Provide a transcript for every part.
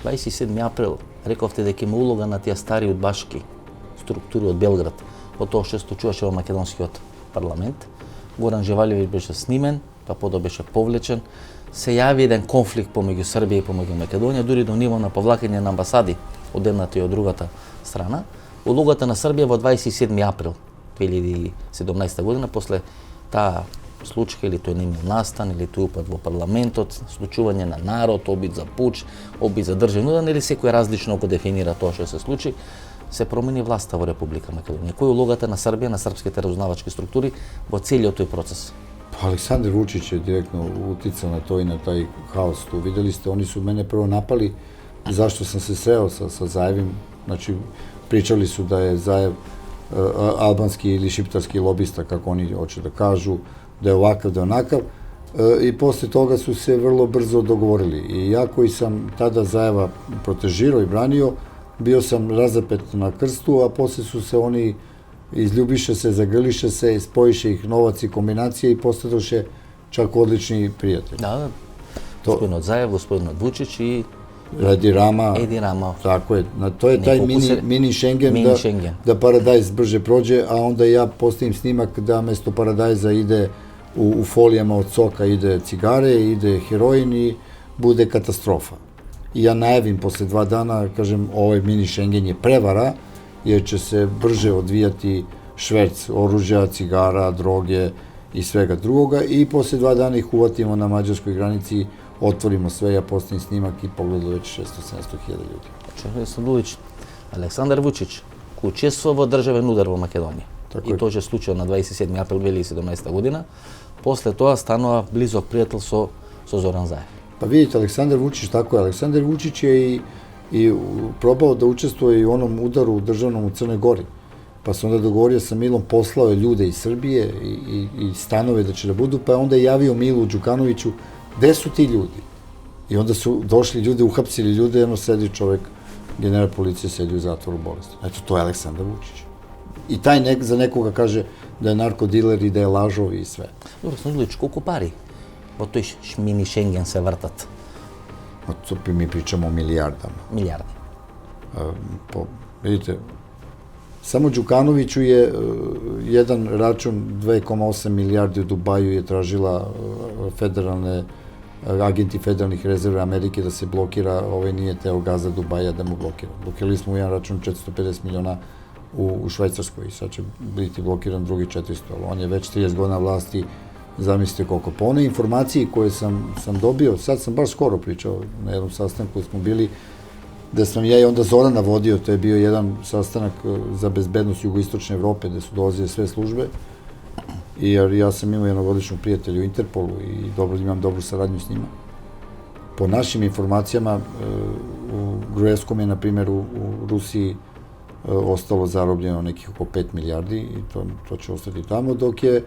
27. април, рековте дека има улога на тие стари удбашки структури од Белград, од тоа што се случуваше во македонскиот парламент. Горан Джевалиевиќ беше снимен, па подо беше повлечен. Се јави еден конфликт помеѓу Србија и помеѓу Македонија, дури до ниво на повлакање на амбасади од едната и од другата страна. Улогата на Србија во 27. април 2017 година, после таа случка или тој немил настан, или тој упад во парламентот, случување на народ, обид за пуч, обид за државен удар, или секој различно го дефинира тоа што се случи, се промени власта во Република Македонија. Кој е улогата на Србија, на српските разузнавачки структури во целиот тој процес? Александар Вучиć je direktno uticao na to i na taj haos tu. Videli ste, oni su mene prvo napali zašto sam se sreo sa Zajevim. Znači, pričali su da je Zajev albanski ili šiptarski lobista, kako oni hoće da kažu, da je ovakav, da je onakav. I posle toga su se vrlo brzo dogovorili. I ja koji sam tada Zajeva protežirao i branio, bio sam razapet na krstu, a posle su se oni izljubiše se, zagrliše se, spojiše ih novac i kombinacije i postadoše čak odlični prijatelji. Da, gospodin od Zajev, gospodin od Vučić i Edi Rama. Tako je. To je taj mini Schengen da Paradajz brže prođe, a onda ja postavim snimak da mesto Paradajza ide u folijama od soka, ide cigare, ide heroin i bude katastrofa. I ja najavim posle 2 dana, kažem, ovaj mini Schengen je prevara, jer će se brže odvijati šverc oružja, cigara, droge i svega drugoga i posle 2 dana ih uvatimo na mađarskoj granici, otvorimo sve, ja postavim snimak i pogledalo već 600-700 hiljada ljudi. Aleksandar Vučić učestvovao во државен удар во Македонија. И тоа се случило на 27. април 2017 година. После тоа станува близок пријател со Зоран Заев. Pa vidite, Aleksandar Vučić, tako je. Aleksandar Vučić je i probao da učestvuje i u onom udaru državnom u Crnoj Gori. Pa se onda dogovorio sa Milom, poslao je ljude iz Srbije i stanove da će da budu, pa je onda javio Milu Đukanoviću, gde su ti ljudi? I onda su došli ljudi, uhapsili ljude, jedno sedi čovek, general policije, sedi u zatvoru bolesti. Eto, to je Aleksandar Vučić. I taj za nekoga kaže da je narkodiler i da je lažov i sve. Dobro, Snužlić, koliko pari во тој мини Шенген се вртат? Mi pričamo o milijardama. Milijardi. Vidite, samo Đukanoviću je jedan račun 2,8 milijardi u Dubaju je tražila agenti federalnih rezerve Amerike da se blokira, nije teo Gaza Dubaja da mu blokira. Blokirali smo jedan račun 450 miliona u Švajcarskoj i sad će biti blokiran drugi 400, ali on je već 30 godina vlasti. Zamislite koliko. Po one informacije koje sam dobio, sad sam baš skoro pričao na jednom sastanku koji smo bili, da sam ja i onda Zorana vodio, to je bio jedan sastanak za bezbednost jugoistočne Evrope, gde su dolazile sve službe, jer ja sam imao jednog odličnog prijatelja u Interpolu i imam dobru saradnju s njima. Po našim informacijama, u Gruevskom je, na primjer, u Rusiji ostalo zarobljeno nekih oko 5 milijardi i to će ostati tamo, dok je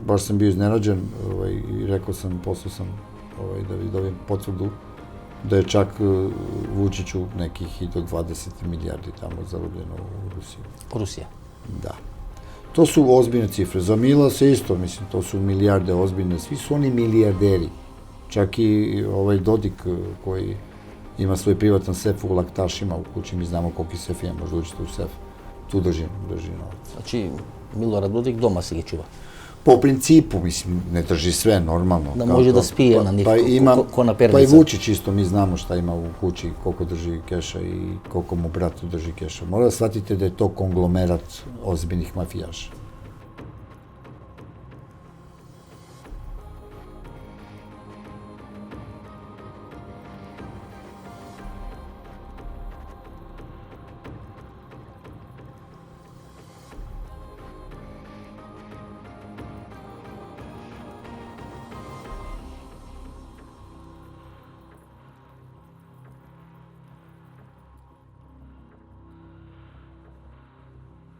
baš sam bio iznenađen i rekao sam, poslao sam da dobijem potvrdu da je čak Vučiću nekih i do 20 milijardi tamo zarobljeno u Rusiji. Rusija? Da. To su ozbiljne cifre. Za Mila se isto, mislim, to su milijarde ozbiljne. Svi su oni milijarderi. Čak i Dodik koji ima svoj privatan sef u Laktašima u kući, mi znamo koliki sef ima, možda uđete u sef. Tu drži novac. Znači, Milorad Dodik doma se ga čuva? Po principu, mislim, ne drži sve, normalno. Da može da spije na njih, ko na pernica. Pa i Vučić isto, mi znamo šta ima u kući, koliko drži keša i koliko mu brat drži keša. Mora da shvatite da je to konglomerat ozbiljnih mafijaša.